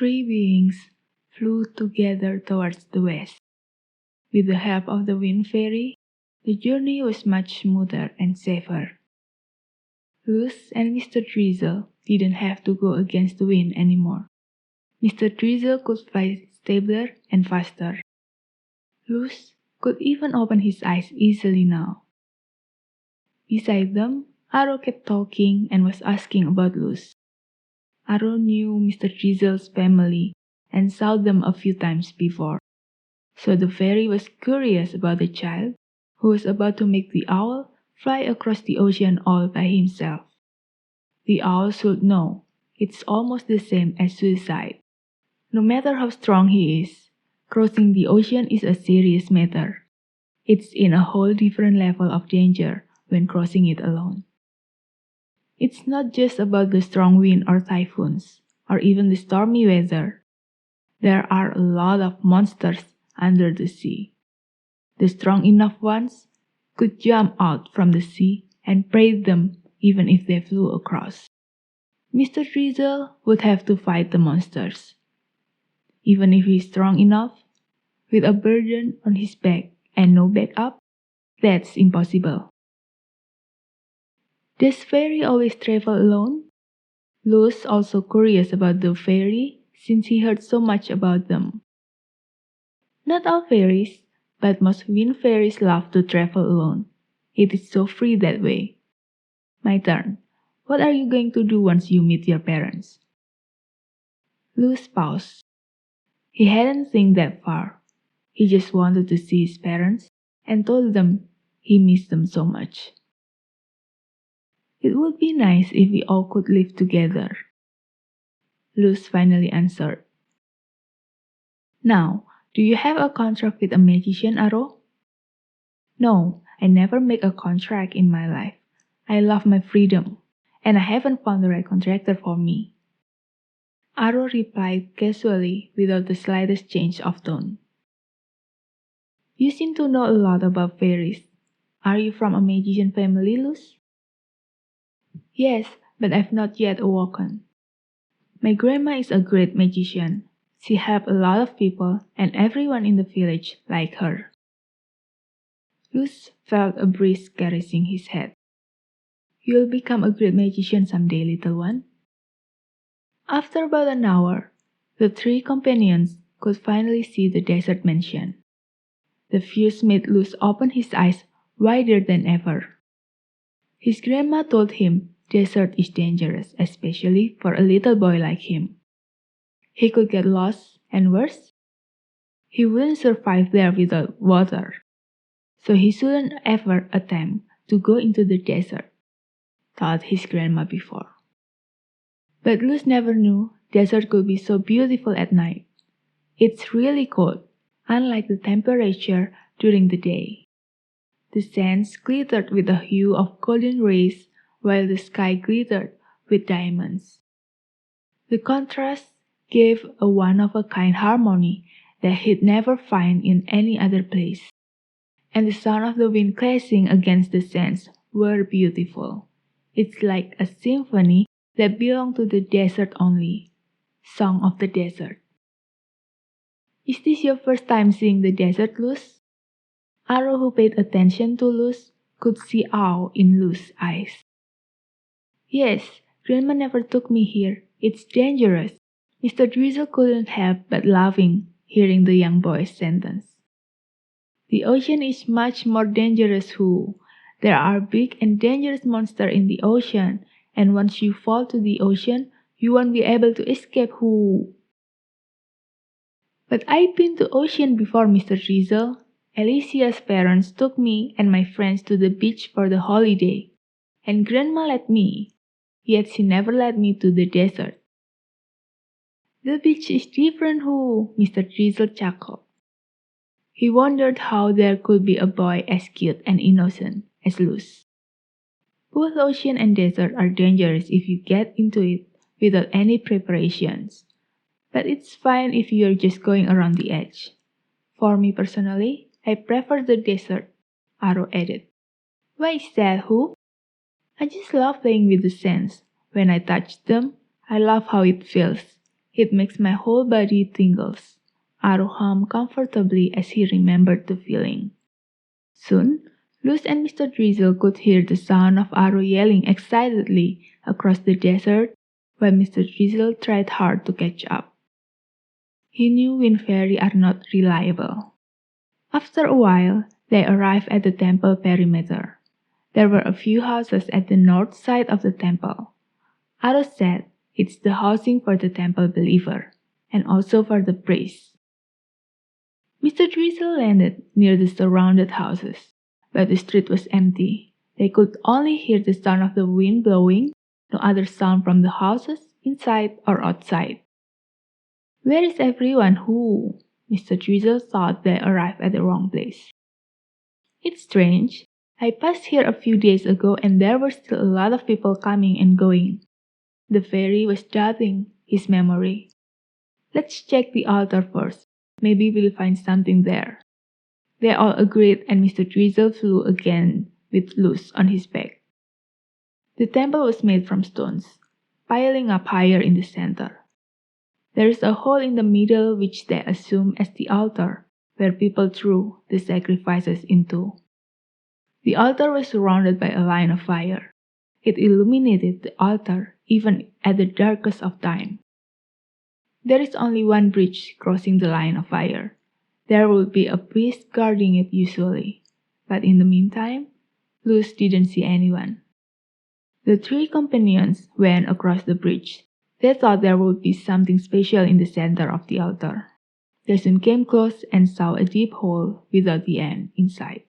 three beings flew together towards the west. With the help of the wind fairy, the journey was much smoother and safer. Luz and Mr. Drizzle didn't have to go against the wind anymore. Mr. Drizzle could fly stabler and faster. Luz could even open his eyes easily now. Beside them, Arrow kept talking and was asking about Luz. Arrow knew Mr. Drizzle's family and saw them a few times before, so the fairy was curious about the child who was about to make the owl fly across the ocean all by himself. The owl should know it's almost the same as suicide. No matter how strong he is, crossing the ocean is a serious matter. It's in a whole different level of danger when crossing it alone. It's not just about the strong wind or typhoons, or even the stormy weather. There are a lot of monsters under the sea. The strong enough ones could jump out from the sea and braid them even if they flew across. Mr. Drizzle would have to fight the monsters. Even if he's strong enough, with a burden on his back and no backup, that's impossible. Does fairy always travel alone? Luz also curious about the fairy since he heard so much about them. Not all fairies, but most wind fairies love to travel alone. It is so free that way. My turn. What are you going to do once you meet your parents? Luz paused. He hadn't think that far. He just wanted to see his parents and told them he missed them so much. It would be nice if we all could live together, Luz finally answered. Now, do you have a contract with a magician, Arrow? No, I never make a contract in my life. I love my freedom, and I haven't found the right contractor for me. Arrow replied casually without the slightest change of tone. You seem to know a lot about fairies. Are you from a magician family, Luz? Yes, but I've not yet awoken. My grandma is a great magician. She helped a lot of people and everyone in the village liked her. Luz felt a breeze caressing his head. You'll become a great magician someday, little one. After about an hour, the three companions could finally see the desert mansion. The views made Luz open his eyes wider than ever. His grandma told him desert is dangerous, especially for a little boy like him. He could get lost, and worse, he wouldn't survive there without water. So he shouldn't ever attempt to go into the desert, thought his grandma before. But Luz never knew desert could be so beautiful at night. It's really cold, unlike the temperature during the day. The sands glittered with a hue of golden rays while the sky glittered with diamonds. The contrast gave a one-of-a-kind harmony that he'd never find in any other place. And the sound of the wind crashing against the sands were beautiful. It's like a symphony that belonged to the desert only. Song of the Desert. Is this your first time seeing the desert, Luz? Arrow, who paid attention to Luz, could see awe in Luz's eyes. Yes, Grandma never took me here. It's dangerous. Mr. Drizzle couldn't help but laughing, hearing the young boy's sentence. The ocean is much more dangerous, Who. There are big and dangerous monsters in the ocean, and once you fall to the ocean, you won't be able to escape, Who. But I've been to ocean before, Mr. Drizzle. Alicia's parents took me and my friends to the beach for the holiday, and Grandma let me, yet she never led me to the desert. The beach is different, Who, Mr. Drizzle chuckled. He wondered how there could be a boy as cute and innocent as Luz. Both ocean and desert are dangerous if you get into it without any preparations, but it's fine if you're just going around the edge. For me personally, I prefer the desert, Arrow added. Why is that, Who? I just love playing with the sands. When I touch them, I love how it feels. It makes my whole body tingles. Aro hummed comfortably as he remembered the feeling. Soon, Luz and Mr. Drizzle could hear the sound of Aro yelling excitedly across the desert while Mr. Drizzle tried hard to catch up. He knew wind fairies are not reliable. After a while, they arrived at the temple perimeter. There were a few houses at the north side of the temple. Aro said it's the housing for the temple believer, and also for the priests. Mr. Drizzle landed near the surrounded houses, but the street was empty. They could only hear the sound of the wind blowing, no other sound from the houses, inside or outside. Where is everyone who? Mr. Drizzle thought they arrived at the wrong place. It's strange. I passed here a few days ago and there were still a lot of people coming and going. The fairy was jotting his memory. Let's check the altar first. Maybe we'll find something there. They all agreed and Mr. Drizzle flew again with Luz on his back. The temple was made from stones, piling up higher in the center. There is a hole in the middle which they assume as the altar, where people threw the sacrifices into. The altar was surrounded by a line of fire. It illuminated the altar even at the darkest of time. There is only one bridge crossing the line of fire. There would be a priest guarding it usually, but in the meantime, Luz didn't see anyone. The three companions went across the bridge. They thought there would be something special in the center of the altar. They soon came close and saw a deep hole without the end inside.